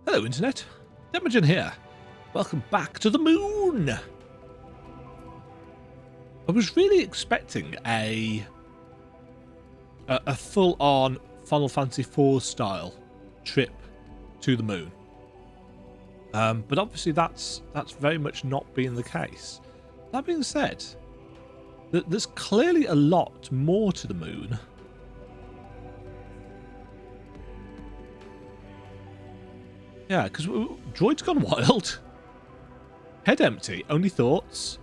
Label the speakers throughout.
Speaker 1: Hello, Internet. Imogen here. Welcome back to the moon. I was really expecting a full-on Final Fantasy IV style trip to the moon, but obviously that's very much not been the case. That being said, there's clearly a lot more to the moon. Yeah, because droid's gone wild. Head empty. Only thoughts.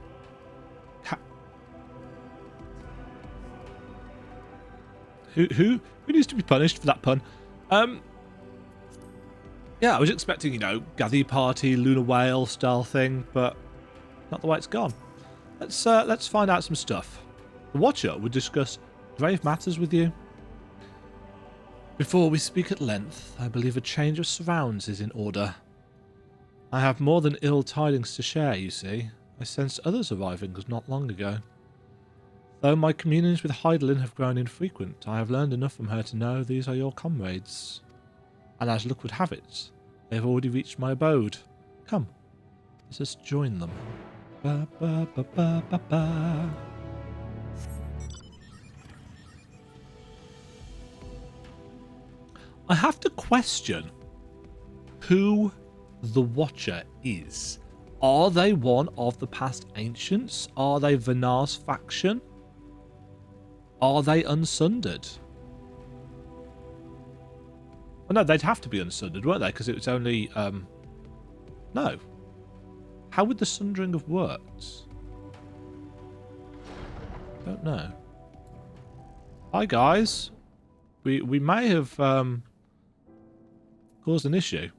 Speaker 1: Who needs to be punished for that pun? Yeah, I was expecting, you know, gather party, lunar whale style thing, but not the way it's gone. Let's find out some stuff. The Watcher would discuss grave matters with you. Before we speak at length, I believe a change of surrounds is in order. I have more than ill tidings to share, you see. I sensed others arriving not long ago. Though my communions with Heidelin have grown infrequent, I have learned enough from her to know these are your comrades. And as luck would have it, they have already reached my abode. Come, let us join them. Ba, ba, ba, ba, ba, ba. I have to question who the Watcher is. Are they one of the past ancients? Are they Venar's faction? Are they unsundered? Oh no, they'd have to be unsundered, weren't they? Because it was only... No. How would the sundering have worked? Don't know. Hi guys. We may have caused an issue.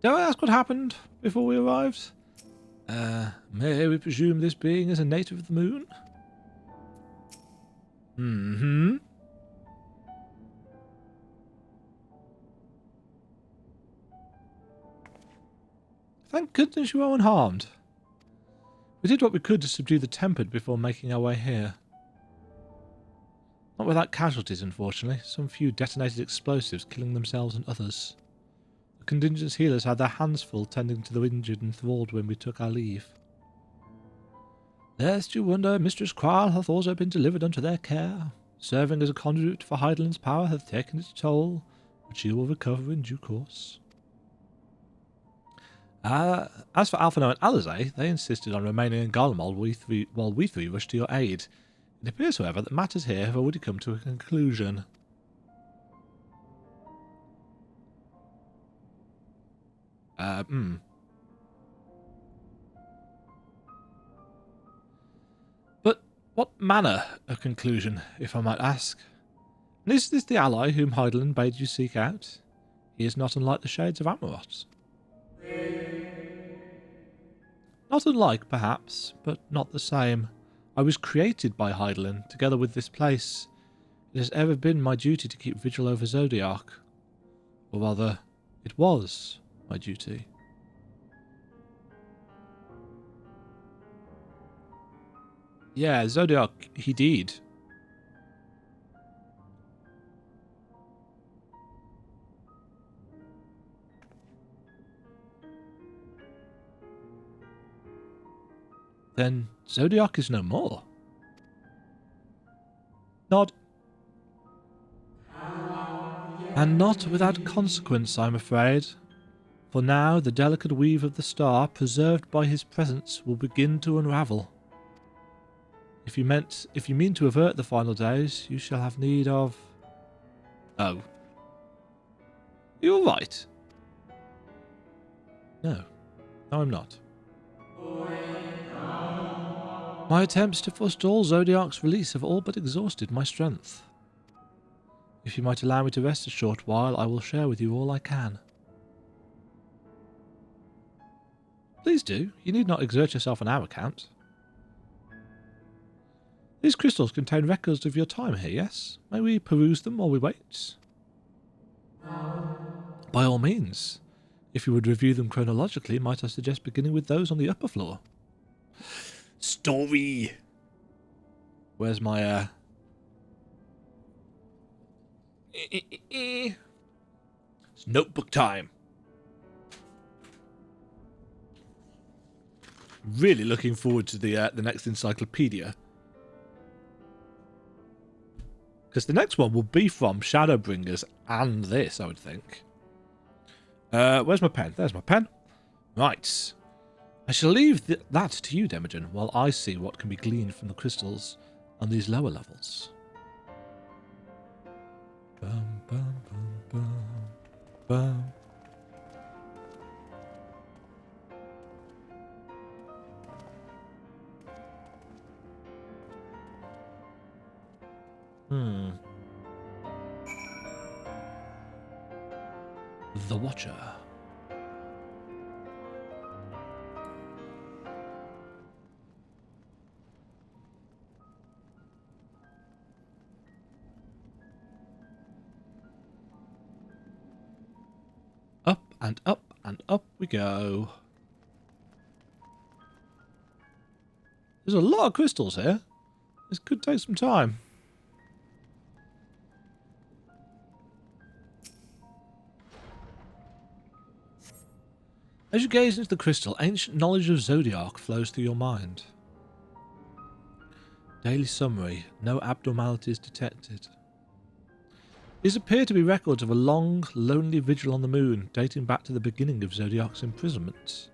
Speaker 1: Did I ask what happened before we arrived? May we presume this being is a native of the moon? Mm-hmm. Thank goodness you are unharmed. We did what we could to subdue the Tempered before making our way here. Not without casualties, unfortunately. Some few detonated explosives, killing themselves and others. The contingent's healers had their hands full tending to the injured and enthralled when we took our leave. Lest you wonder, Mistress Kral hath also been delivered unto their care. Serving as a conduit for Heidelin's power hath taken its toll, which she will recover in due course. As for Alphino and Alizé, they insisted on remaining in Garlemald while we three rushed to your aid. It appears, however, that matters here have already come to a conclusion. But what manner of conclusion, if I might ask? And is this the ally whom Heidelin bade you seek out? He is not unlike the shades of Amarot. Not unlike, perhaps, but not the same. I was created by Heidelin, together with this place. It has ever been my duty to keep vigil over Zodiac. Or rather, it was my duty. Yeah, Zodiac, he did. Then Zodiac is no more. Nod. And not without consequence, I'm afraid. For now the delicate weave of the star, preserved by his presence, will begin to unravel. If you mean to avert the final days, you shall have need of... Oh. You're right. No. No, I'm not. My attempts to forestall Zodiac's release have all but exhausted my strength. If you might allow me to rest a short while, I will share with you all I can. Please do. You need not exert yourself on our account. These crystals contain records of your time here, yes? May we peruse them while we wait? By all means. If you would review them chronologically, might I suggest beginning with those on the upper floor? Story! Where's my, It's notebook time. Really looking forward to the next encyclopedia. Because the next one will be from Shadowbringers and this, I would think. Where's my pen? There's my pen. Right. I shall leave that to you, Demagen, while I see what can be gleaned from the crystals on these lower levels. Bum, bum, bum, bum, bum. The Watcher. Up and up and up we go. There's a lot of crystals here. This could take some time. As you gaze into the crystal, ancient knowledge of Zodiac flows through your mind. Daily summary. No abnormalities detected. These appear to be records of a long, lonely vigil on the moon, dating back to the beginning of Zodiac's imprisonment.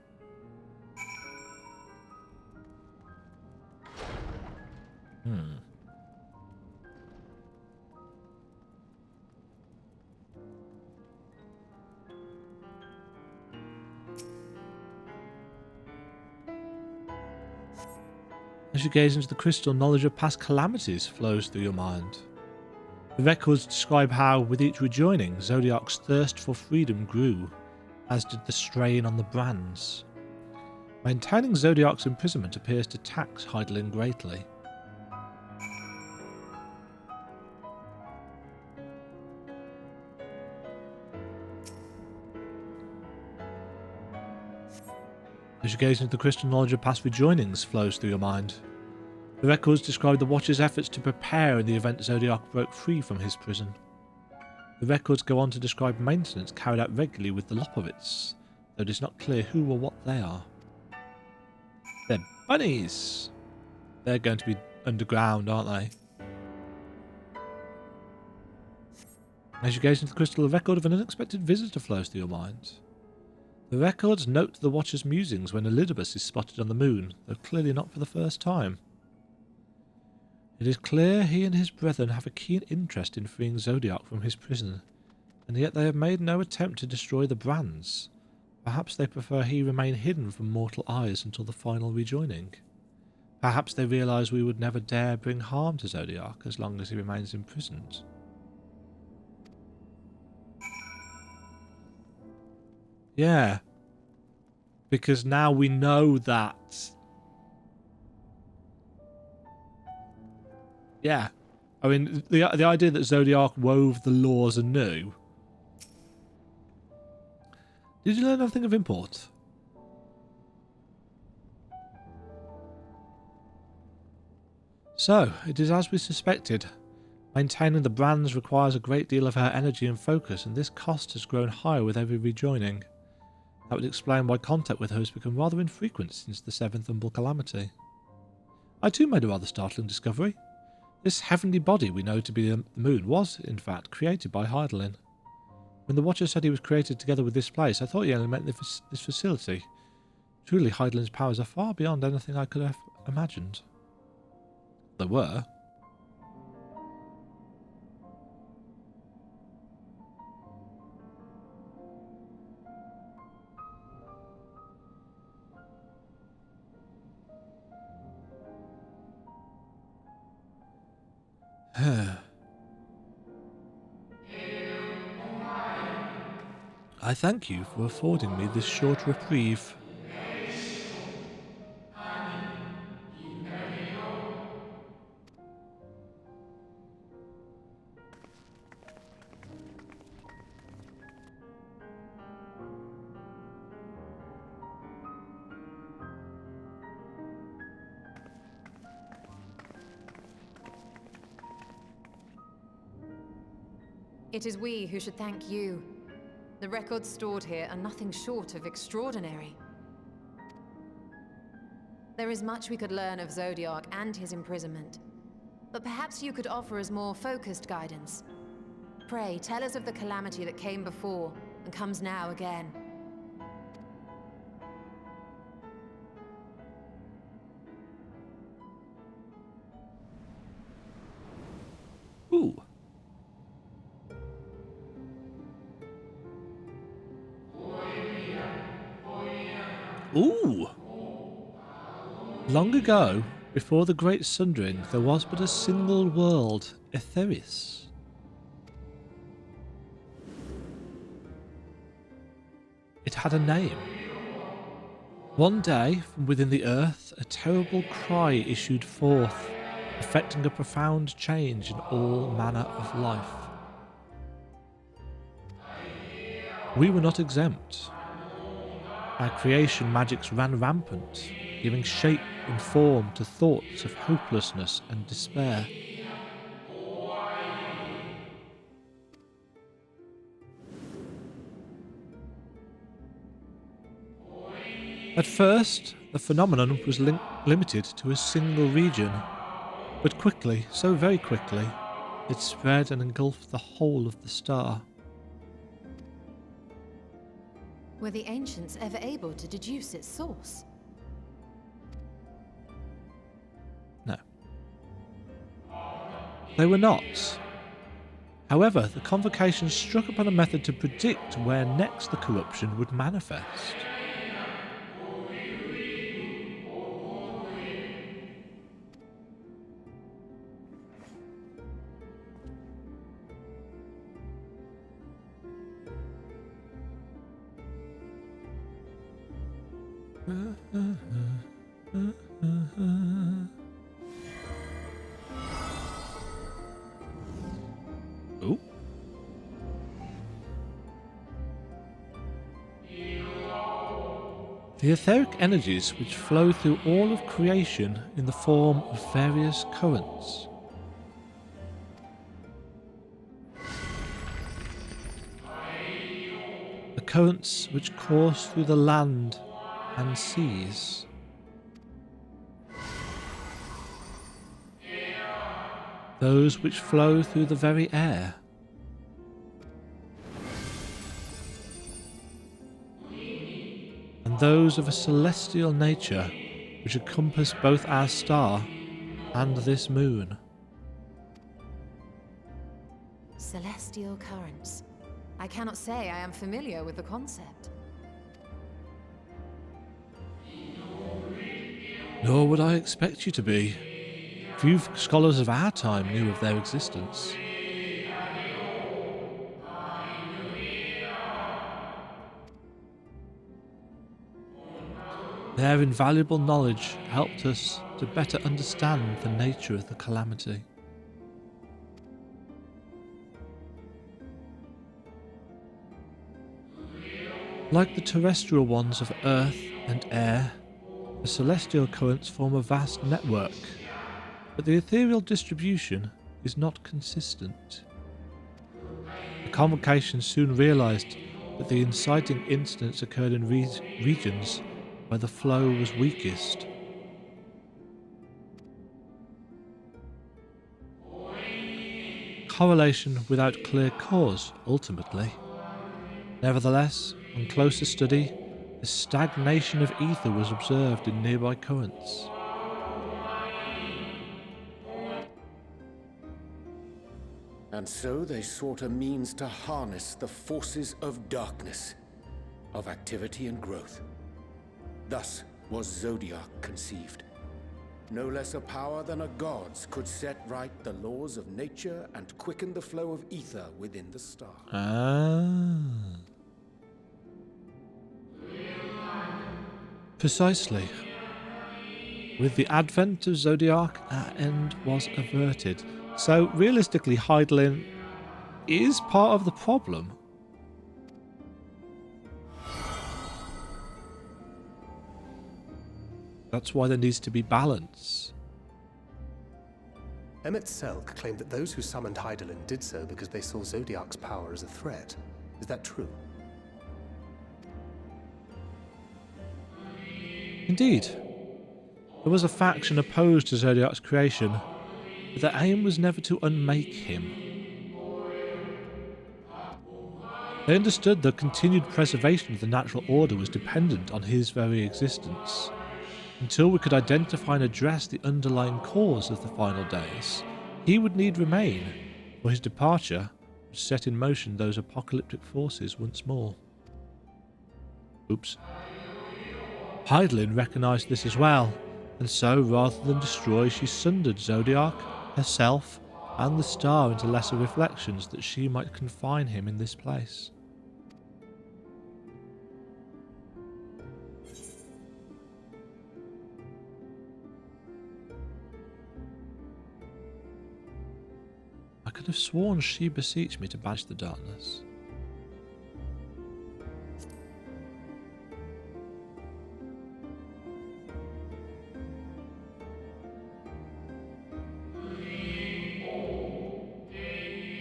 Speaker 1: As you gaze into the crystal, knowledge of past calamities flows through your mind. The records describe how, with each rejoining, Zodiac's thirst for freedom grew, as did the strain on the brands. Maintaining Zodiac's imprisonment appears to tax Heidelin greatly. As you gaze into the crystal, knowledge of past rejoinings flows through your mind. The records describe the Watcher's efforts to prepare in the event Zodiac broke free from his prison. The records go on to describe maintenance carried out regularly with the Lopovitz, though it is not clear who or what they are. They're bunnies! They're going to be underground, aren't they? As you gaze into the crystal, a record of an unexpected visitor flows through your mind. The records note the Watcher's musings when Elidibus is spotted on the moon, though clearly not for the first time. It is clear he and his brethren have a keen interest in freeing Zodiac from his prison, and yet they have made no attempt to destroy the brands. Perhaps they prefer he remain hidden from mortal eyes until the final rejoining. Perhaps they realise we would never dare bring harm to Zodiac as long as he remains imprisoned. Yeah. Because now we know that... Yeah. I mean, the idea that Zodiac wove the laws anew. Did you learn anything of import? So, it is as we suspected. Maintaining the brands requires a great deal of her energy and focus, and this cost has grown higher with every rejoining. That would explain why contact with her has become rather infrequent since the 7th Humble Calamity. I too made a rather startling discovery. This heavenly body we know to be the moon was, in fact, created by Heidelin. When the Watcher said he was created together with this place, I thought he only meant this facility. Truly, Heidelin's powers are far beyond anything I could have imagined. There were. I thank you for affording me this short reprieve.
Speaker 2: It is we who should thank you. The records stored here are nothing short of extraordinary. There is much we could learn of Zodiac and his imprisonment, but perhaps you could offer us more focused guidance. Pray, tell us of the calamity that came before and comes now again.
Speaker 1: Ooh. Ooh. Long ago, before the Great Sundering, there was but a single world, Etheris. It had a name. One day, from within the earth, a terrible cry issued forth, effecting a profound change in all manner of life. We were not exempt. Our creation magics ran rampant, giving shape and form to thoughts of hopelessness and despair. At first, the phenomenon was limited to a single region, but quickly, so very quickly, it spread and engulfed the whole of the star.
Speaker 2: Were the ancients ever able to deduce its source?
Speaker 1: No. They were not. However, the convocation struck upon a method to predict where next the corruption would manifest. Ooh. The etheric energies which flow through all of creation in the form of various currents. The currents which course through the land and seas. Those which flow through the very air. And those of a celestial nature which encompass both our star and this moon.
Speaker 2: Celestial currents. I cannot say I am familiar with the concept.
Speaker 1: Nor would I expect you to be. Few scholars of our time knew of their existence. Their invaluable knowledge helped us to better understand the nature of the calamity. Like the terrestrial ones of earth and air, the celestial currents form a vast network, but the ethereal distribution is not consistent. The convocation soon realised that the inciting incidents occurred in regions where the flow was weakest. Correlation without clear cause, ultimately. Nevertheless, on closer study, a stagnation of ether was observed in nearby currents.
Speaker 3: And so they sought a means to harness the forces of darkness, of activity and growth. Thus was Zodiac conceived. No less a power than a god's could set right the laws of nature and quicken the flow of ether within the star.
Speaker 1: Precisely. With the advent of Zodiac, our end was averted. So realistically, Heidelin is part of the problem. That's why there needs to be balance.
Speaker 4: Selk claimed that those who summoned Hydaelyn did so because they saw Zodiac's power as a threat. Is that true?
Speaker 1: Indeed. There was a faction opposed to Zodiac's creation, but their aim was never to unmake him. They understood the continued preservation of the natural order was dependent on his very existence. Until we could identify and address the underlying cause of the final days, he would need remain, for his departure would set in motion those apocalyptic forces once more. Oops. Hydaelyn recognised this as well, and so rather than destroy, she sundered Zodiac, herself, and the star into lesser reflections that she might confine him in this place. I could have sworn she beseeched me to banish the darkness.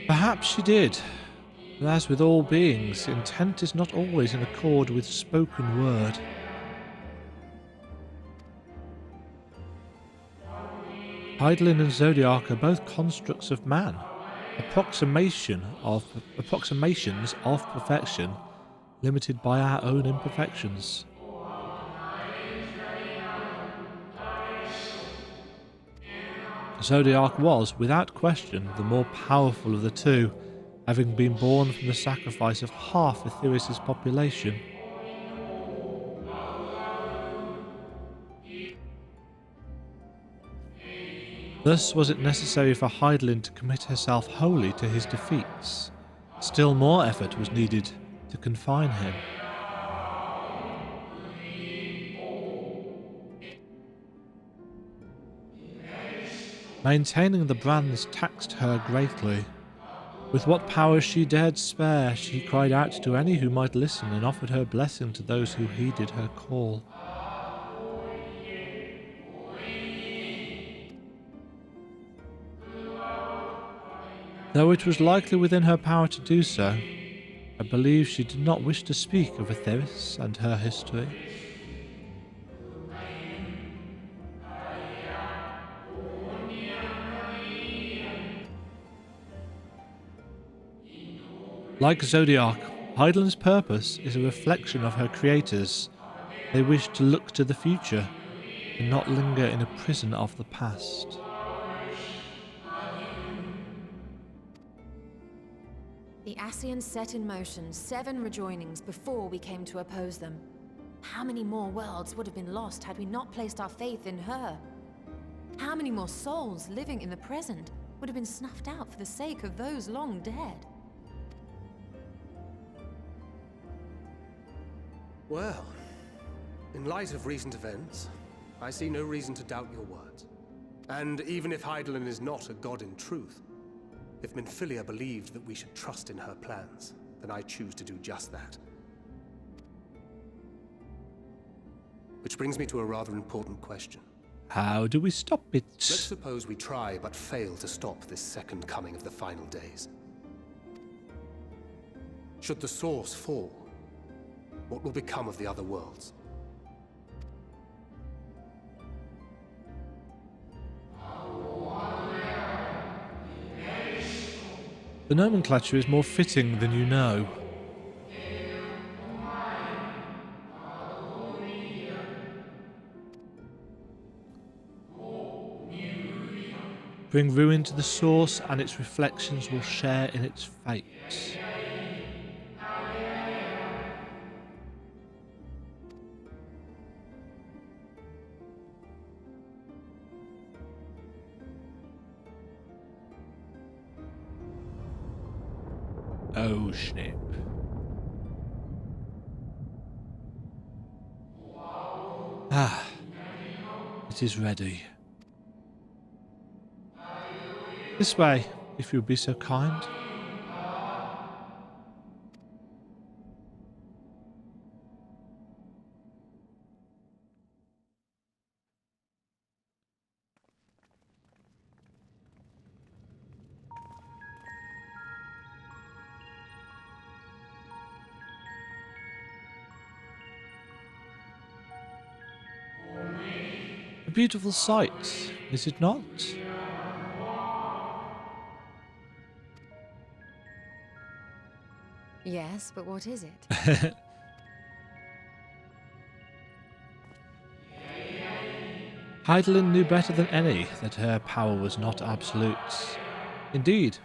Speaker 1: Perhaps she did, but as with all beings, intent is not always in accord with spoken word. Hydaelyn and Zodiac are both constructs of man, approximations of perfection, limited by our own imperfections. Zodiac was, without question, the more powerful of the two, having been born from the sacrifice of half Etheirys' population. Thus was it necessary for Hydaelyn to commit herself wholly to his defeats. Still more effort was needed to confine him. Maintaining the brands taxed her greatly. With what power she dared spare, she cried out to any who might listen and offered her blessing to those who heeded her call. Though it was likely within her power to do so, I believe she did not wish to speak of Etheirys and her history. Like Zodiac, Hydaelyn's purpose is a reflection of her creators. They wish to look to the future and not linger in a prison of the past.
Speaker 2: The Ascians set in motion 7 rejoinings before we came to oppose them. How many more worlds would have been lost had we not placed our faith in her? How many more souls living in the present would have been snuffed out for the sake of those long dead?
Speaker 4: Well, in light of recent events, I see no reason to doubt your words. And even if Hydaelyn is not a god in truth, if Minfilia believed that we should trust in her plans, then I choose to do just that. Which brings me to a rather important question.
Speaker 1: How do we stop it?
Speaker 4: Let's suppose we try but fail to stop this second coming of the final days. Should the source fall, what will become of the other worlds?
Speaker 1: The nomenclature is more fitting than you know. Bring ruin to the source, and its reflections will share in its fate. Oh, snip. Ah, it is ready. This way, if you would be so kind. beautiful sight, is it not?
Speaker 2: Yes, but what is it?
Speaker 1: Hydaelyn knew better than any that her power was not absolute. Indeed,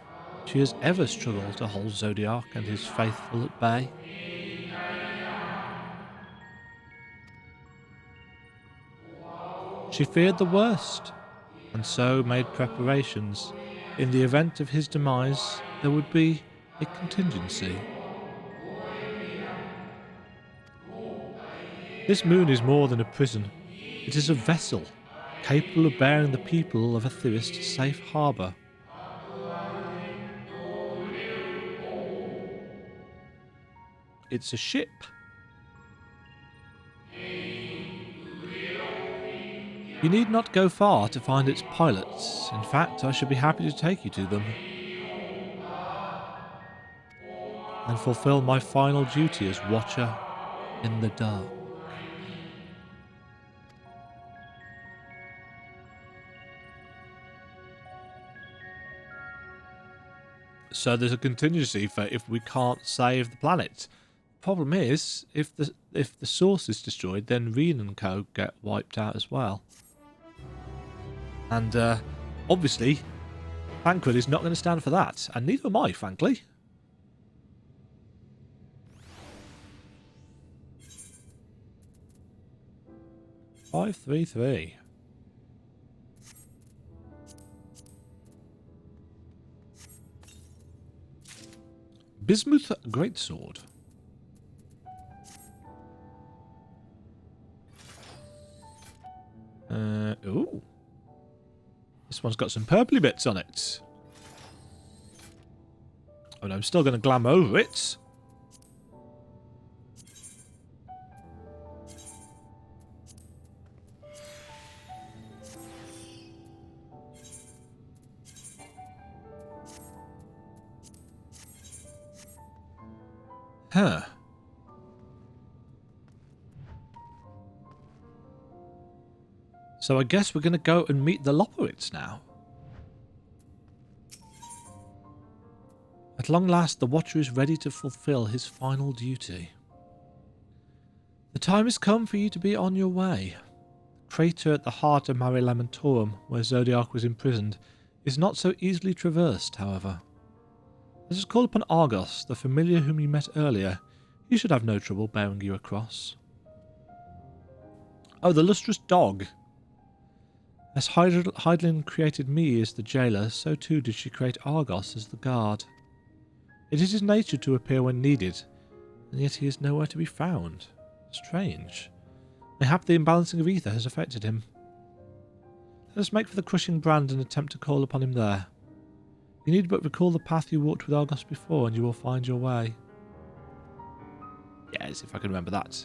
Speaker 1: she has ever struggled to hold Zodiac and his faithful at bay. She feared the worst, and so made preparations. In the event of his demise, there would be a contingency. This moon is more than a prison. It is a vessel, capable of bearing the people of Atheist safe harbour. It's a ship. You need not go far to find its pilots. In fact, I should be happy to take you to them. And fulfill my final duty as Watcher in the dark. So there's a contingency for if we can't save the planet. Problem is, if the source is destroyed, then Reen and co get wiped out as well. And obviously, Thancred is not going to stand for that, and neither am I, frankly. "533. Bismuth Greatsword. Ooh. This one's got some purpley bits on it. Oh no, I'm still going to glam over it. Huh. So I guess we're going to go and meet the Loperids now. At long last, the Watcher is ready to fulfill his final duty. The time has come for you to be on your way. The crater at the heart of Mare Lamentorum, where Zodiac was imprisoned, is not so easily traversed, however. Let us call upon Argos, the familiar whom you met earlier. He should have no trouble bearing you across. Oh, the lustrous dog. As Hydaelyn created me as the jailer, so too did she create Argos as the guard. It is his nature to appear when needed, and yet he is nowhere to be found. Strange. Mayhap the imbalancing of ether has affected him. Let us make for the crushing brand and attempt to call upon him there. You need but recall the path you walked with Argos before, and you will find your way. Yes, if I can remember that.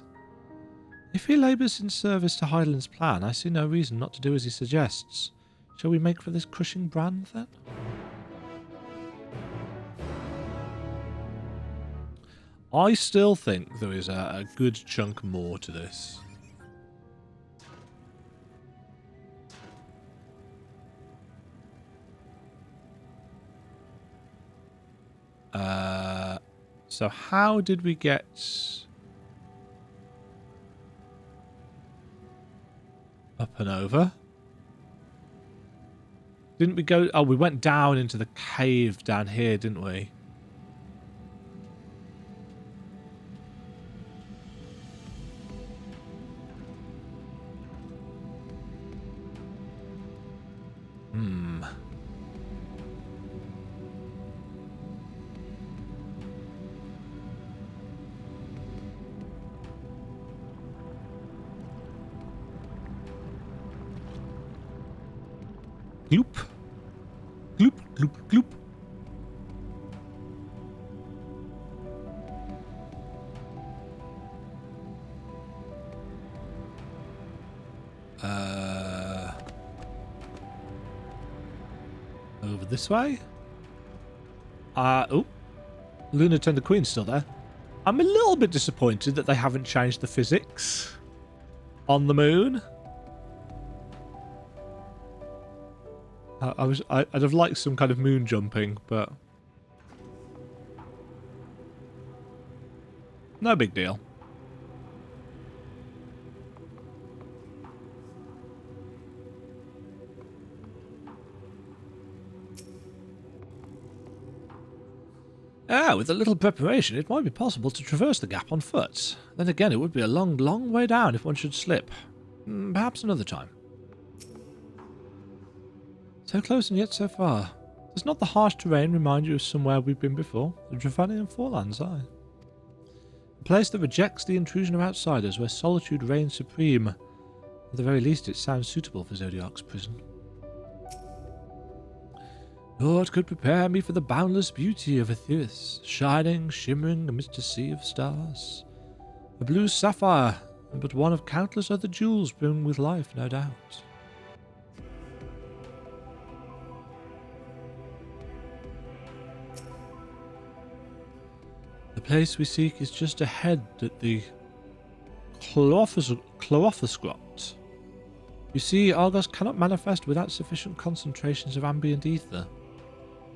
Speaker 1: If he labours in service to Hydaelyn's plan, I see no reason not to do as he suggests. Shall we make for this crushing brand, then? I still think there is a good chunk more to this. So how did we get... up and over? Didn't we go... Oh, we went down into the cave down here, didn't we? Gloop. Gloop, gloop, gloop. Over this way? Oh. Luna Tender Queen's still there. I'm a little bit disappointed that they haven't changed the physics on the moon. I'd have liked some kind of moon jumping, but no big deal. With a little preparation, it might be possible to traverse the gap on foot. Then again, it would be a long, long way down if one should slip. Perhaps another time. So close and yet so far. Does not the harsh terrain remind you of somewhere we've been before? The Dravanian Forelands, aye. A place that rejects the intrusion of outsiders, where solitude reigns supreme. At the very least, it sounds suitable for Zodiac's prison. Naught could prepare me for the boundless beauty of Etheris, shining, shimmering amidst a sea of stars. A blue sapphire, but one of countless other jewels brimming with life, no doubt. The place we seek is just ahead at the Chlorophyskrat. You see, Argos cannot manifest without sufficient concentrations of ambient ether.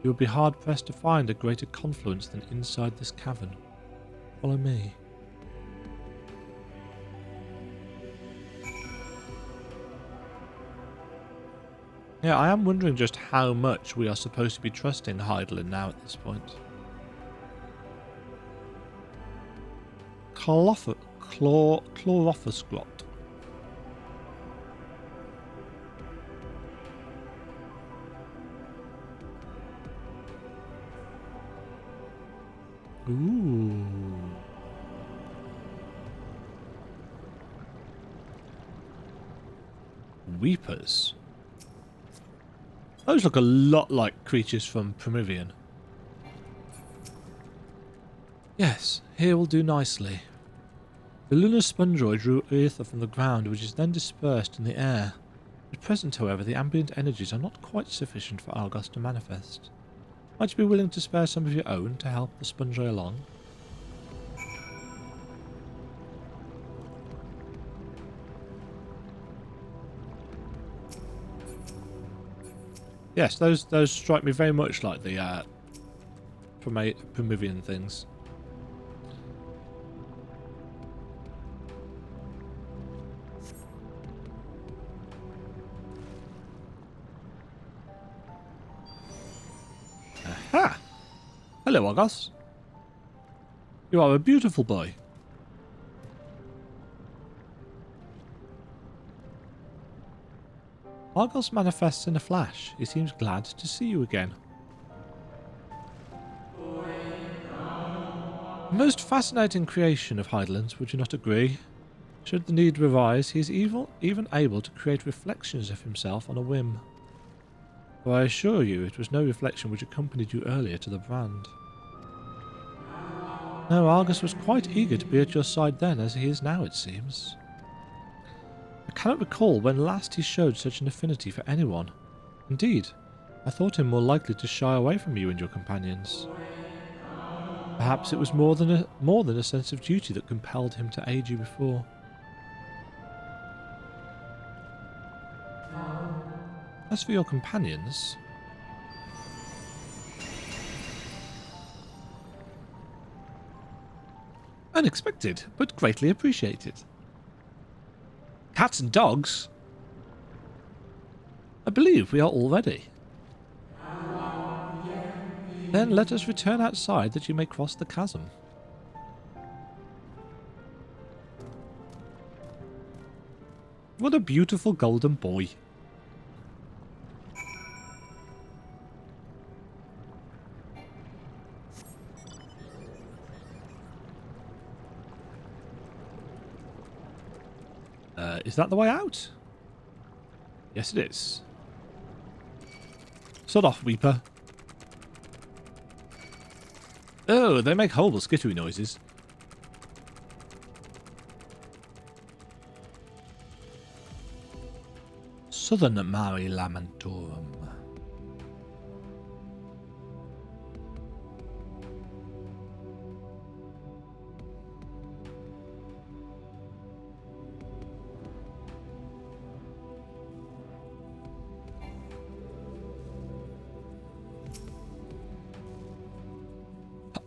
Speaker 1: You would be hard-pressed to find a greater confluence than inside this cavern. Follow me. Yeah, I am wondering just how much we are supposed to be trusting Hydaelyn now at this point. Chlorophyskrat. Ooh. Weepers. Those look a lot like creatures from Primerian. Yes, here will do nicely. The lunar spongoid drew ether from the ground, which is then dispersed in the air. At present, however, the ambient energies are not quite sufficient for Argos to manifest. Might you be willing to spare some of your own to help the spongoid along? Yes, those strike me very much like the Primerian things. Aha! Hello, Argos. You are a beautiful boy. Argos manifests in a flash. He seems glad to see you again. A most fascinating creation of Hydaelyn's, would you not agree? Should the need arise, he is even able to create reflections of himself on a whim. Though I assure you, it was no reflection which accompanied you earlier to the brand. No, Argus was quite eager to be at your side then, as he is now, it seems. I cannot recall when last he showed such an affinity for anyone. Indeed, I thought him more likely to shy away from you and your companions. Perhaps it was more than a sense of duty that compelled him to aid you before. As for your companions... Unexpected, but greatly appreciated. Cats and dogs? I believe we are all ready. Then let us return outside that you may cross the chasm. What a beautiful golden boy. Is that the way out? Yes, it is. Sod off, Weeper. Oh, they make horrible skittery noises. Southern Mari Lamentorum.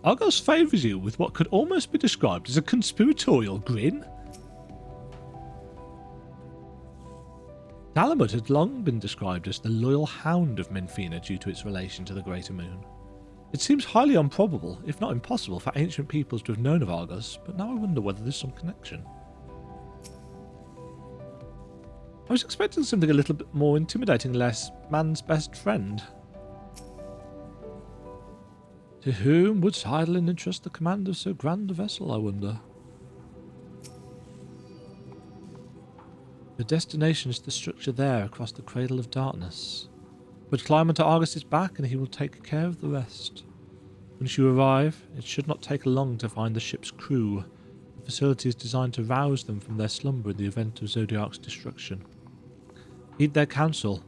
Speaker 1: Argos favours you with what could almost be described as a conspiratorial grin. Dalamud had long been described as the loyal hound of Menfina due to its relation to the Greater Moon. It seems highly improbable, if not impossible, for ancient peoples to have known of Argos, but now I wonder whether there's some connection. I was expecting something a little bit more intimidating, less man's best friend. To whom would Hydaelyn entrust the command of so grand a vessel, I wonder? The destination is the structure there across the Cradle of Darkness. But climb onto Argus' back and he will take care of the rest. Once you arrive, it should not take long to find the ship's crew. The facility is designed to rouse them from their slumber in the event of Zodiark's destruction. Heed their counsel.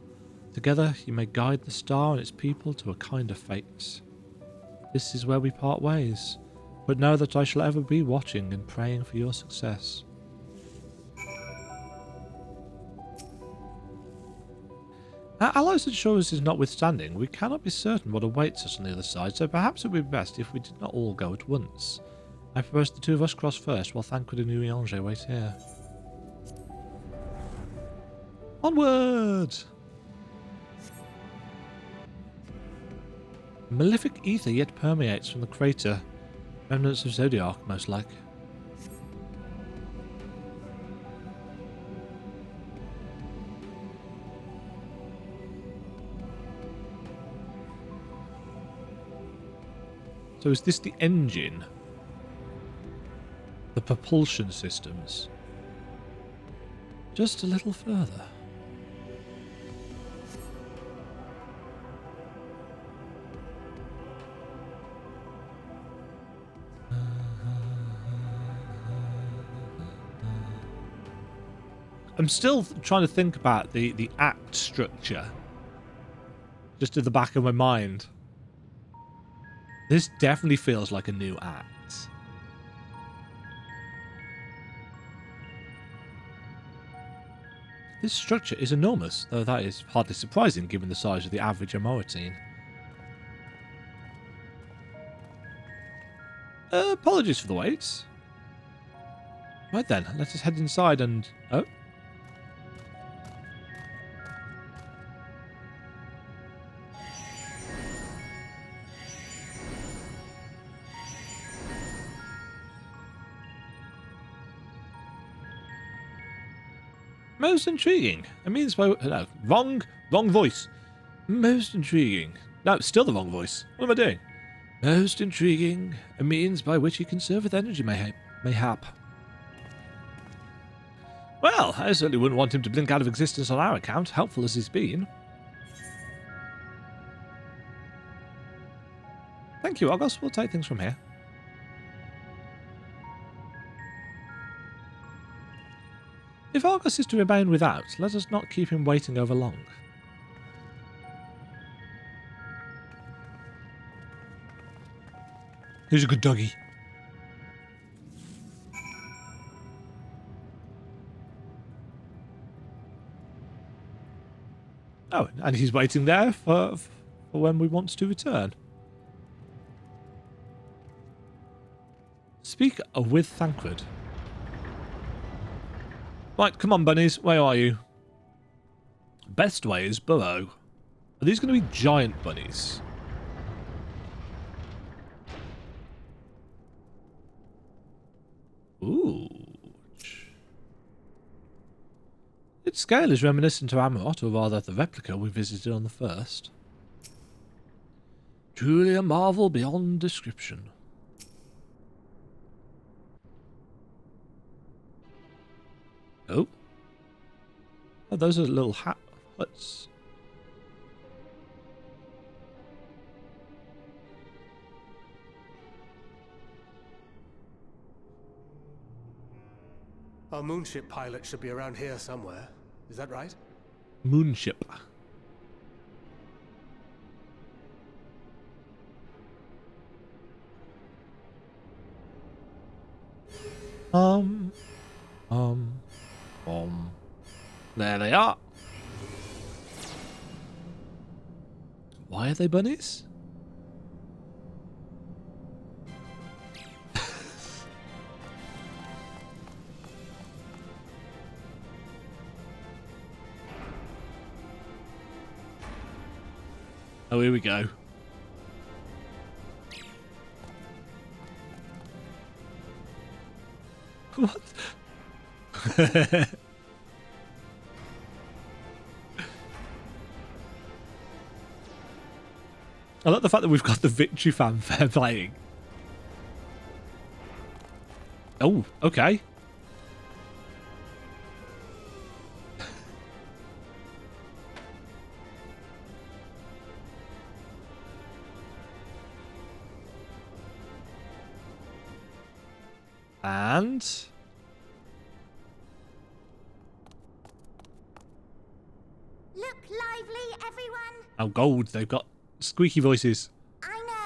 Speaker 1: Together you may guide the star and its people to a kinder fate. This is where we part ways, but know that I shall ever be watching and praying for your success. Our allies and shores is notwithstanding, we cannot be certain what awaits us on the other side, so perhaps it would be best if we did not all go at once. I propose the two of us cross first, while Thancred and Urianger wait here. Onward! Malefic ether yet permeates from the crater. Remnants of Zodiark, most like. So is this the engine? The propulsion systems? Just a little further. I'm still trying to think about the act structure. Just at the back of my mind. This definitely feels like a new act. This structure is enormous, though that is hardly surprising given the size of the average Amoritine. Apologies for the wait. Right then, let us head inside and... Oh. Most intriguing. A means by... No, wrong voice. Most intriguing. No, still the wrong voice. What am I doing? Most intriguing. A means by which he conserveth energy, mayhap. Well, I certainly wouldn't want him to blink out of existence on our account, helpful as he's been. Thank you, Argos. We'll take things from here. If Argus is to remain without, let us not keep him waiting over long. Who's a good doggy? Oh, and he's waiting there for when we want to return. Speak with Thancred. Right, come on, bunnies. Where are you? Best way is burrow. Are these going to be giant bunnies? Ooh. Its scale is reminiscent of Amarot, or rather the replica we visited on the first. Truly a marvel beyond description. Oh. Oh, those are little huts.
Speaker 4: Our moonship pilot should be around here somewhere. Is that right?
Speaker 1: Moonship. There they are. Why are they bunnies? Oh, here we go. What? I like the fact that we've got the victory fanfare playing. Oh, okay. And
Speaker 5: Look lively, everyone.
Speaker 1: oh, gold. They've got squeaky voices.
Speaker 5: I know.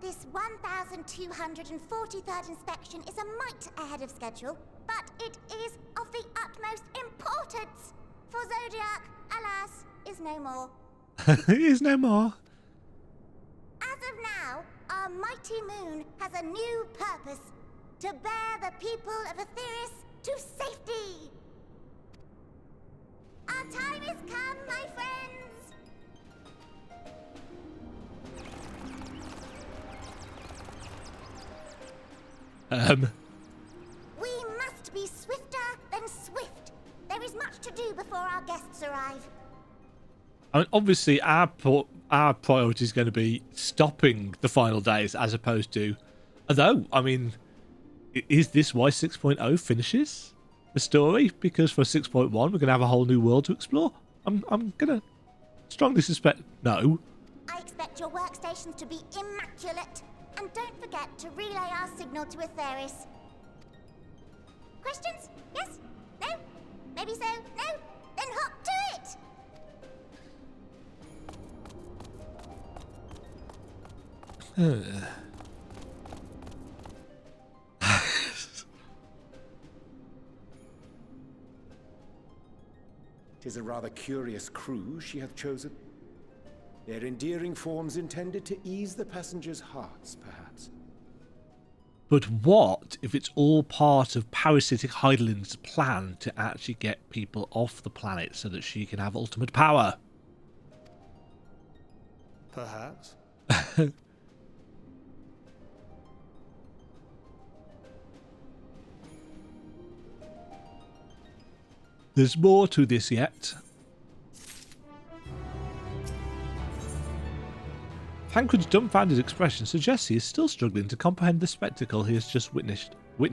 Speaker 5: This 1243rd inspection is a mite ahead of schedule, but it is of the utmost importance. For Zodiac, alas, is no more.
Speaker 1: It is no more.
Speaker 5: As of now, our mighty moon has a new purpose: to bear the people of Etheris to safety. Our time has come, my friends. We must be swifter than swift. There is much to do before our guests arrive.
Speaker 1: I mean, obviously, our priority is going to be stopping the final days as opposed to... Although, I mean, is this why 6.0 finishes the story? Because for 6.1, we're going to have a whole new world to explore? I'm going to strongly suspect no.
Speaker 5: I expect your workstations to be immaculate. And don't forget to relay our signal to Etheris. Questions? Yes? No? Maybe so? No? Then hop to it!
Speaker 3: Tis a rather curious crew she hath chosen. Their endearing forms intended to ease the passengers' hearts, perhaps.
Speaker 1: But what if it's all part of Parasitic Heidelind's plan to actually get people off the planet so that she can have ultimate power?
Speaker 4: Perhaps.
Speaker 1: There's more to this yet. Tancred's dumbfounded expression suggests he is still struggling to comprehend the spectacle he has just witnessed. They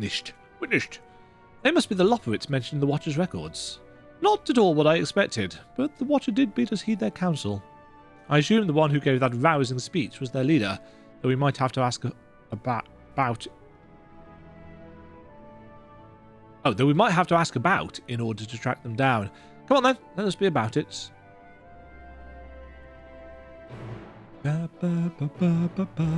Speaker 1: must be the Loporrits mentioned in the Watcher's records. Not at all what I expected, but the Watcher did bid us heed their counsel. I assume the one who gave that rousing speech was their leader, though we might have to ask about... Oh, though we might have to ask about in order to track them down. Come on then, let us be about it. Ba, ba, ba, ba, ba, ba.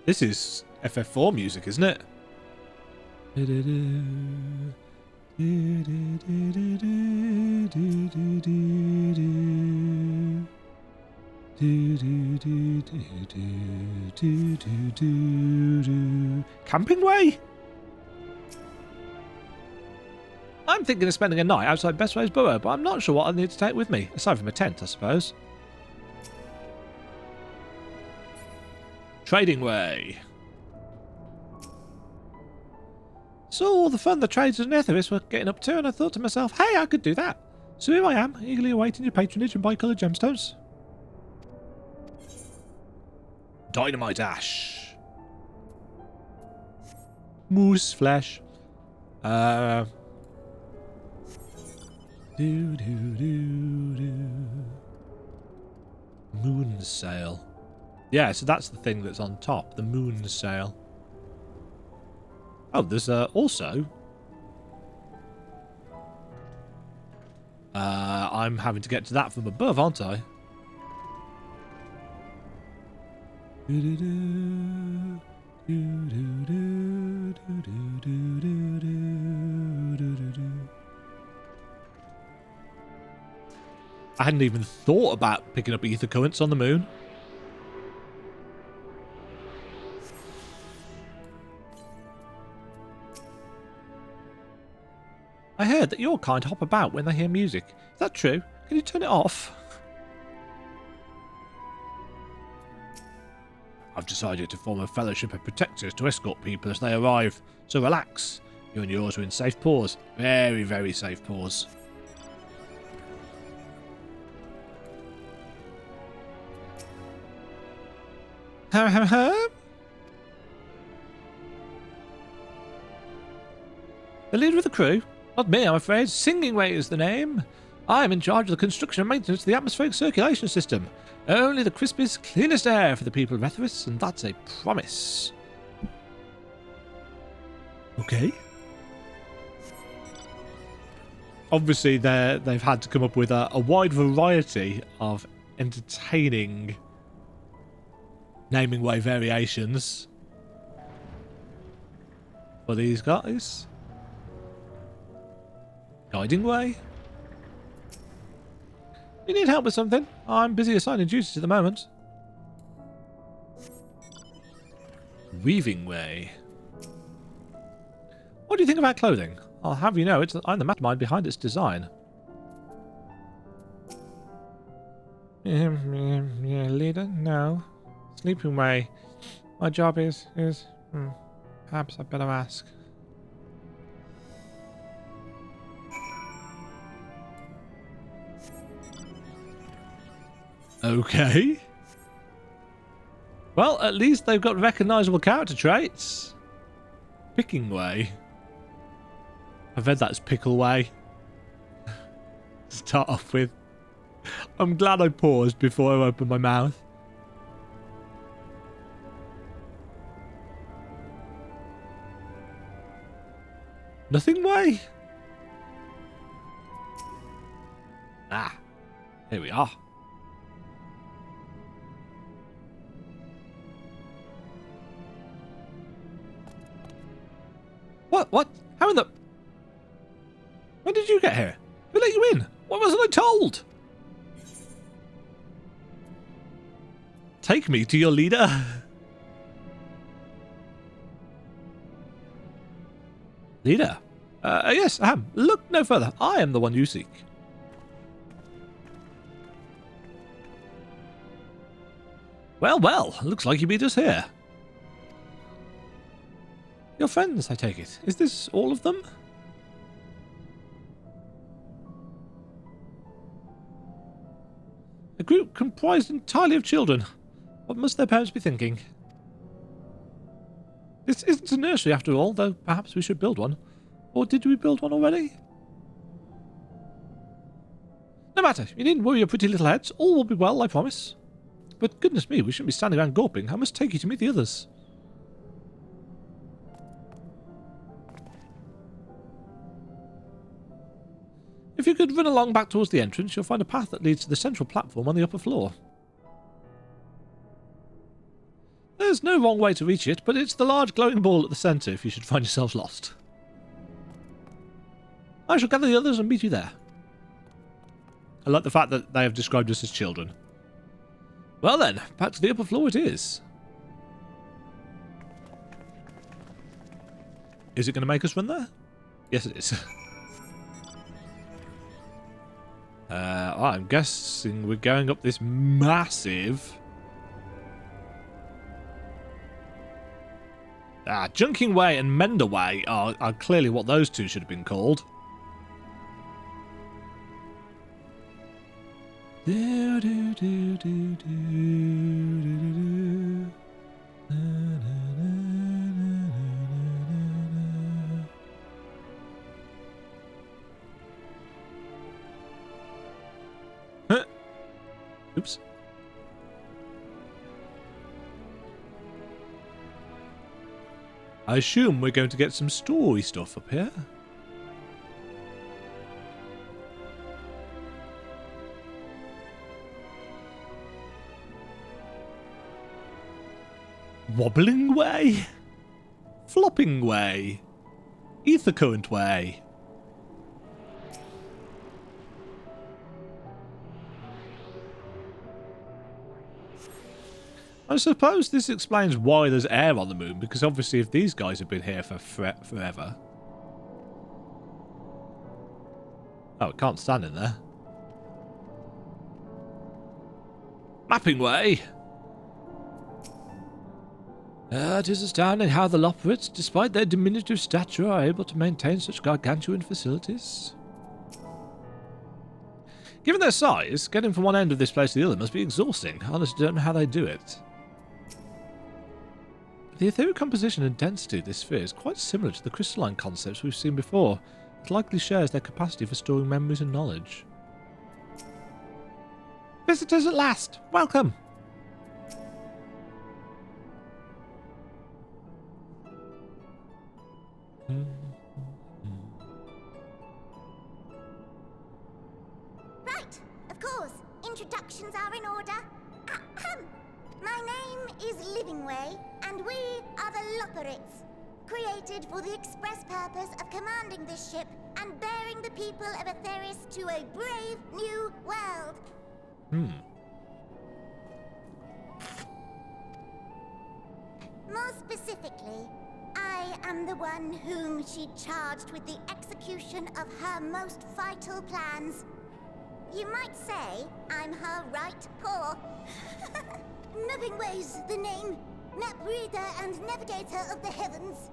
Speaker 1: This is FF4 music, isn't it? Camping way? I'm thinking of spending a night outside Bestway's Burrow, but I'm not sure what I'll need to take with me, aside from a tent, I suppose. Trading way. Saw all the fun the traders and Etheris were getting up to, and I thought to myself, hey, I could do that. So here I am, eagerly awaiting your patronage and bicoloured gemstones. Dynamite ash. Moose flesh. Moon sail. Yeah, so that's the thing that's on top, the moon sail. Oh, there's also... I'm having to get to that from above, aren't I? I hadn't even thought about picking up ether currents on the moon. I heard that your kind hop about when they hear music. Is that true? Can you turn it off? I've decided to form a fellowship of protectors to escort people as they arrive. So relax. You and yours are in safe paws. Very, very safe paws. The leader of the crew? Not me, I'm afraid. Singing Way is the name. I am in charge of the construction and maintenance of the atmospheric circulation system. Only the crispest, cleanest air for the people of Etheris, and that's a promise. Okay. Obviously, they've had to come up with a wide variety of entertaining naming way variations for these guys. Guiding Way. You need help with something? I'm busy assigning duties at the moment. Weaving Way. What do you think about clothing? I'll have you know I'm the mastermind behind its design. Yeah, leader? No. Sleeping Way. My job is perhaps I'd better ask. Okay. Well, at least they've got recognisable character traits. Picking Way. I've read that as Pickle Way. To start off with. I'm glad I paused before I opened my mouth. Nothing Way? Ah. Here we are. What? How in the... When did you get here? Who let you in? What wasn't I told? Take me to your leader. Leader? Yes, I am. Look no further. I am the one you seek. Well, looks like you beat us here. Your friends, I take it. Is this all of them? A group comprised entirely of children. What must their parents be thinking? This isn't a nursery after all, though perhaps we should build one. Or did we build one already? No matter, you needn't worry your pretty little heads. All will be well, I promise. But goodness me, we shouldn't be standing around gawping. I must take you to meet the others. If you could run along back towards the entrance, you'll find a path that leads to the central platform on the upper floor. There's no wrong way to reach it, but it's the large glowing ball at the centre if you should find yourselves lost. I shall gather the others and meet you there. I like the fact that they have described us as children. Well then, back to the upper floor it is. Is it going to make us run there? Yes it is. I'm guessing we're going up this massive... Junking Way and Mender Way are clearly what those two should have been called. Oops. I assume we're going to get some story stuff up here. Wobbling Way? Flopping Way? Ether Current Way? I suppose this explains why there's air on the moon, because obviously if these guys have been here for forever... Oh, it can't stand in there. Mapping way! It is astounding how the Lopwits, despite their diminutive stature, are able to maintain such gargantuan facilities. Given their size, getting from one end of this place to the other must be exhausting. I honestly don't know how they do it. The etheric composition and density of this sphere is quite similar to the crystalline concepts we've seen before. It likely shares their capacity for storing memories and knowledge. Visitors at last! Welcome!
Speaker 5: Right, of course. Introductions are in order. Ahem. My name is Livingway, and we are the Lopwits, created for the express purpose of commanding this ship and bearing the people of Etheris to a brave new world. More specifically, I am the one whom she charged with the execution of her most vital plans. You might say I'm her right paw. Livingway's the name. Map reader and navigator of the heavens.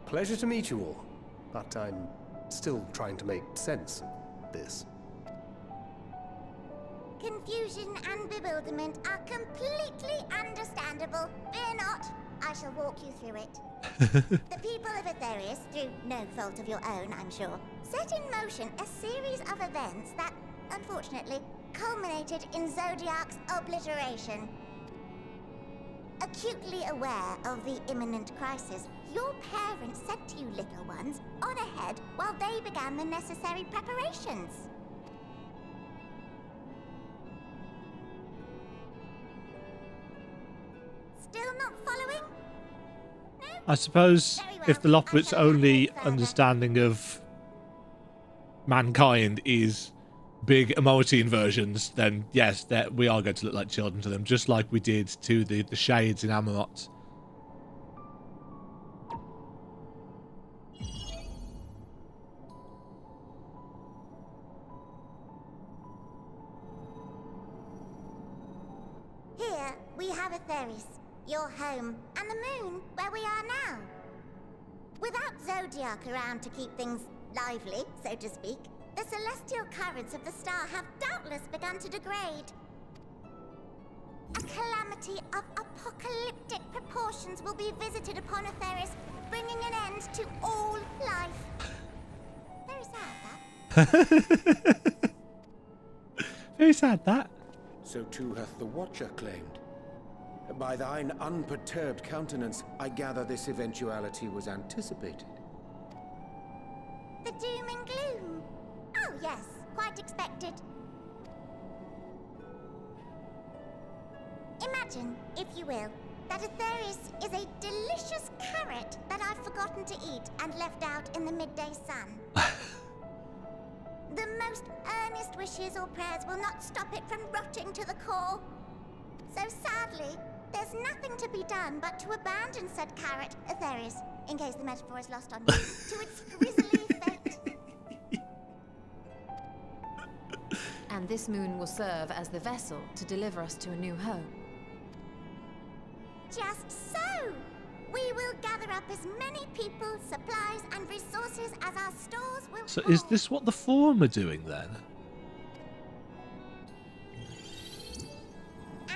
Speaker 4: Pleasure to meet you all, but I'm still trying to make sense of this.
Speaker 5: Confusion and bewilderment are completely understandable. Fear not, I shall walk you through it. The people of Etheris, through no fault of your own, I'm sure, set in motion a series of events that, unfortunately, culminated in Zodiac's obliteration. Acutely aware of the imminent crisis, your parents sent you little ones on ahead while they began the necessary preparations. Still not following? No?
Speaker 1: I suppose
Speaker 5: Very well.
Speaker 1: if the
Speaker 5: I
Speaker 1: Lopwits'
Speaker 5: shall
Speaker 1: only
Speaker 5: elaborate further.
Speaker 1: understanding of mankind is big Amoatine versions, then yes, that we are going to look like children to them, just like we did to the Shades in Amarot.
Speaker 5: Here, we have Etheris, your home, and the moon, where we are now. Without Zodiac around to keep things lively, so to speak, the celestial currents of the star have doubtless begun to degrade. A calamity of apocalyptic proportions will be visited upon Etheris, bringing an end to all life. Very sad, that.
Speaker 1: Very sad, that.
Speaker 3: So too hath the Watcher claimed. By thine unperturbed countenance, I gather this eventuality was anticipated.
Speaker 5: The doom and gloom. Oh yes, quite expected. Imagine, if you will, that Etheris is a delicious carrot that I've forgotten to eat and left out in the midday sun. The most earnest wishes or prayers will not stop it from rotting to the core. So sadly, there's nothing to be done but to abandon said carrot, Etheris, in case the metaphor is lost on you, to its grisly fate.
Speaker 2: And this moon will serve as the vessel to deliver us to a new home.
Speaker 5: Just so! We will gather up as many people, supplies, and resources as our stores will
Speaker 1: So
Speaker 5: hold.
Speaker 1: is this what the Forum are doing then?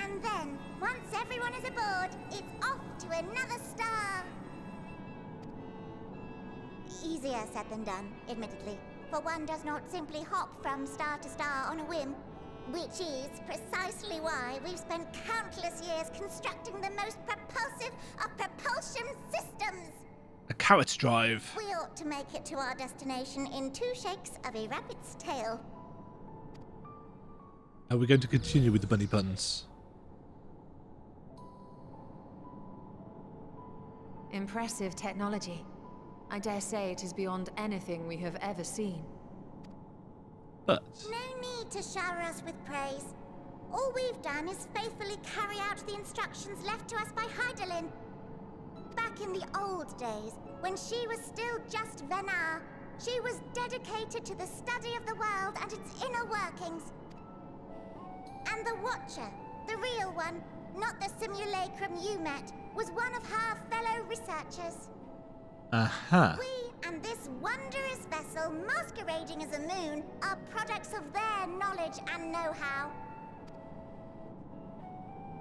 Speaker 5: And then, once everyone is aboard, it's off to another star. Easier said than done, admittedly, for one does not simply hop from star to star on a whim. Which is precisely why we've spent countless years constructing the most propulsive of propulsion systems.
Speaker 1: A carrot drive.
Speaker 5: We ought to make it to our destination in 2 shakes of a rabbit's tail.
Speaker 1: Are we going to continue with the bunny puns?
Speaker 2: Impressive technology. I dare say it is beyond anything we have ever seen.
Speaker 1: But
Speaker 5: No need to shower us with praise. All we've done is faithfully carry out the instructions left to us by Hydaelyn. back in the old days, when she was still just Venar, she was dedicated to the study of the world and its inner workings. And the Watcher, the real one, not the simulacrum you met, was one of her fellow researchers.
Speaker 1: Aha.
Speaker 5: We and this wondrous vessel masquerading as a moon are products of their knowledge and know-how.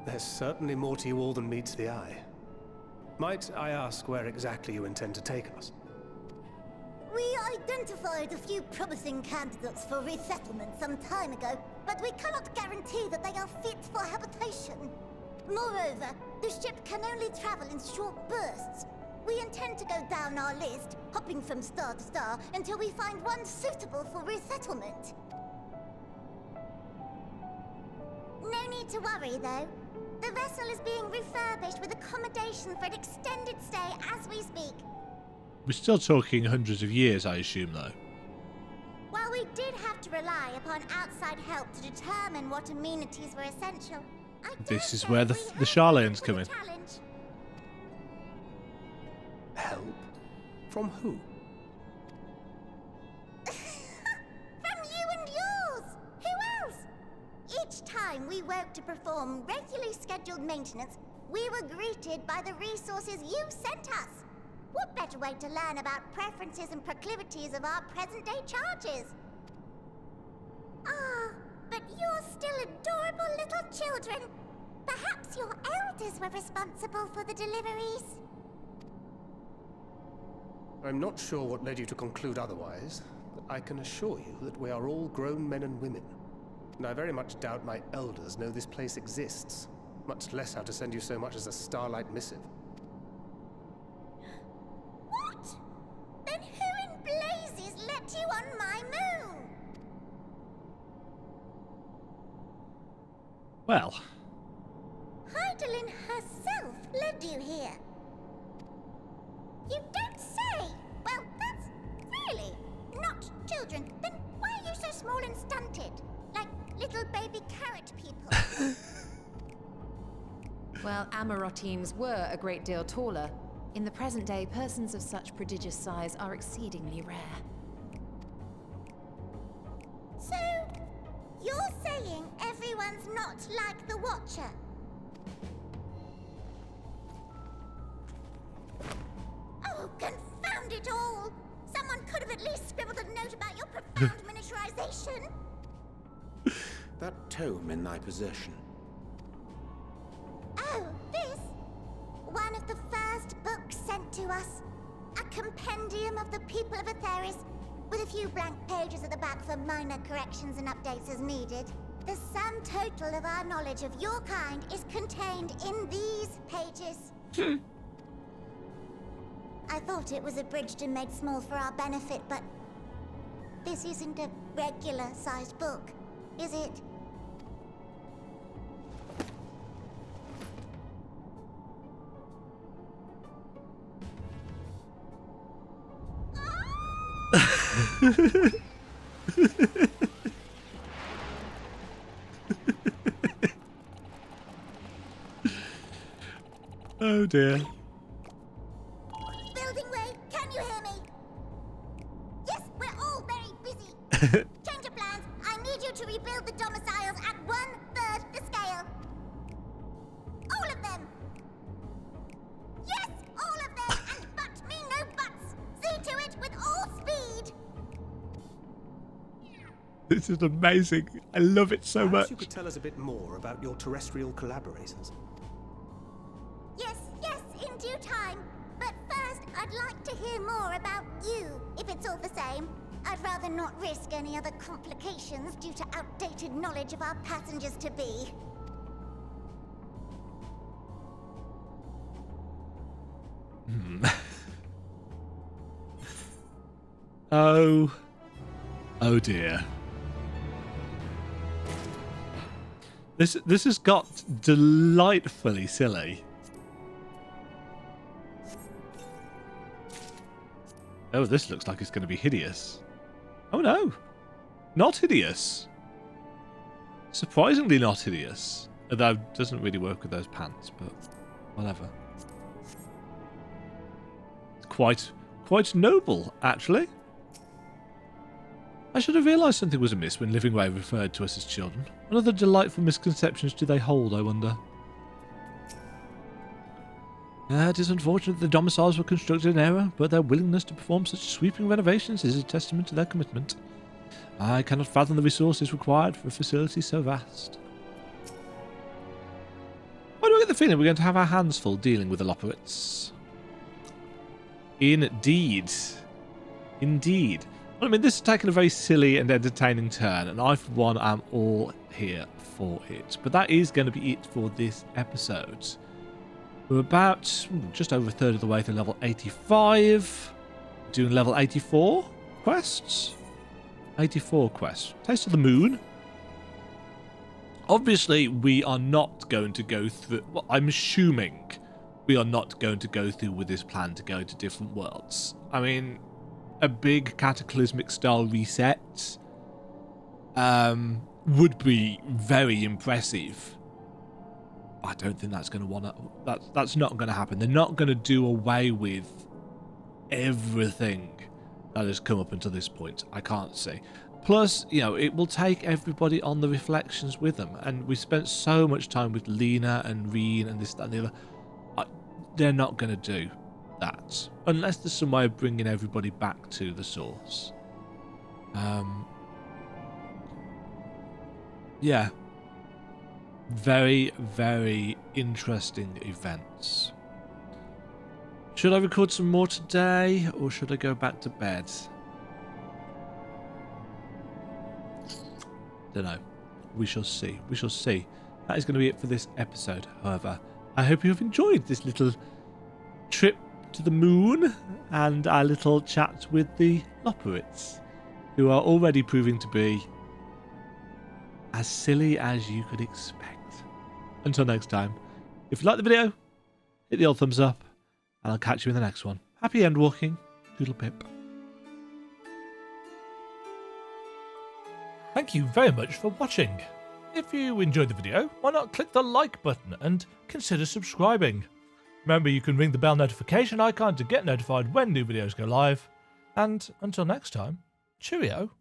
Speaker 4: There's certainly more to you all than meets the eye. Might I ask where exactly you intend to take us?
Speaker 5: We identified a few promising candidates for resettlement some time ago, but we cannot guarantee that they are fit for habitation. Moreover, the ship can only travel in short bursts. We intend to go down our list, hopping from star to star, until we find one suitable for resettlement. No need to worry, though. The vessel is being refurbished with accommodation for an extended stay as we speak.
Speaker 1: We're still talking hundreds of years, I assume, though.
Speaker 5: While we did have to rely upon outside help to determine what amenities were essential,
Speaker 1: This is where the Charlayans come in.
Speaker 4: Help? From who?
Speaker 5: From you and yours! Who else? Each time we woke to perform regularly scheduled maintenance, we were greeted by the resources you sent us. What better way to learn about preferences and proclivities of our present-day charges? Ah, but you're still adorable little children. Perhaps your elders were responsible for the deliveries.
Speaker 4: I'm not sure what led you to conclude otherwise, but I can assure you that we are all grown men and women. And I very much doubt my elders know this place exists, much less how to send you so much as a starlight missive.
Speaker 5: What? Then who in blazes let you on my moon?
Speaker 1: Well,
Speaker 5: Heidelin herself led you here. You don't say! Well, that's really not children. Then why are you so small and stunted? Like little baby carrot people.
Speaker 2: Well, Amarotimes were a great deal taller. In the present day, persons of such prodigious size are exceedingly rare.
Speaker 5: So, you're saying everyone's not like the Watcher? Oh, confound it all! Someone could have at least scribbled a note about your profound miniaturization.
Speaker 3: That tome in thy possession.
Speaker 5: Oh, this? One of the first books sent to us. A compendium of the people of Aetheris, with a few blank pages at the back for minor corrections and updates as needed. The sum total of our knowledge of your kind is contained in these pages. I thought it was abridged and made small for our benefit, but this isn't a regular-sized book, is it?
Speaker 1: oh dear.
Speaker 5: Building way, can you hear me? Yes, we're all very busy. Change of plans. I need you to rebuild the domiciles at 1/3 the scale. All of them. Yes, all of them. And but me no buts. See to it with all speed.
Speaker 1: This is amazing. I love it so
Speaker 4: Perhaps
Speaker 1: much.
Speaker 4: you could tell us a bit more about your terrestrial collaborators.
Speaker 5: Yes, in due time. But first, I'd like to hear more about you, if it's all the same. I'd rather not risk any other complications due to outdated knowledge of our passengers-to-be.
Speaker 1: Oh dear. This has got delightfully silly. Oh, this looks like it's going to be hideous. Oh no, not hideous. Surprisingly not hideous. Although it doesn't really work with those pants, but whatever. quite noble, actually. I should have realised something was amiss when Living Way referred to us as children. What other delightful misconceptions do they hold, I wonder? It is unfortunate the domiciles were constructed in error, but their willingness to perform such sweeping renovations is a testament to their commitment. I cannot fathom the resources required for a facility so vast. Why do I get the feeling we're going to have our hands full dealing with the Lopowitz? Indeed. Indeed. Well, I mean, this is taking a very silly and entertaining turn, and I, for one, am all here for it. But that is going to be it for this episode. We're about just over a third of the way to level 85. Doing level 84 quests. 84 quests. Taste of the Moon. Obviously, we are not going to go through... Well, I'm assuming we are not going to go through with this plan to go to different worlds. I mean, a big cataclysmic style reset would be very impressive. I don't think that's going to that's not going to happen. They're not going to do away with everything that has come up until this point. I can't see. Plus, you know, it will take everybody on the reflections with them. And we spent so much time with Lena and Reen and this, that, and the other. They're not going to do that. Unless there's some way of bringing everybody back to the source. Yeah. Very, very interesting events. Should I record some more today, or should I go back to bed? Don't know. We shall see. We shall see. That is going to be it for this episode, however. I hope you have enjoyed this little trip to the moon and our little chat with the Lopowitz, who are already proving to be as silly as you could expect. Until next time, if you like the video, hit the old thumbs up, and I'll catch you in the next one. Happy end walking, Doodle Pip. Thank you very much for watching. If you enjoyed the video, why not click the like button and consider subscribing. Remember, you can ring the bell notification icon to get notified when new videos go live. And until next time, cheerio.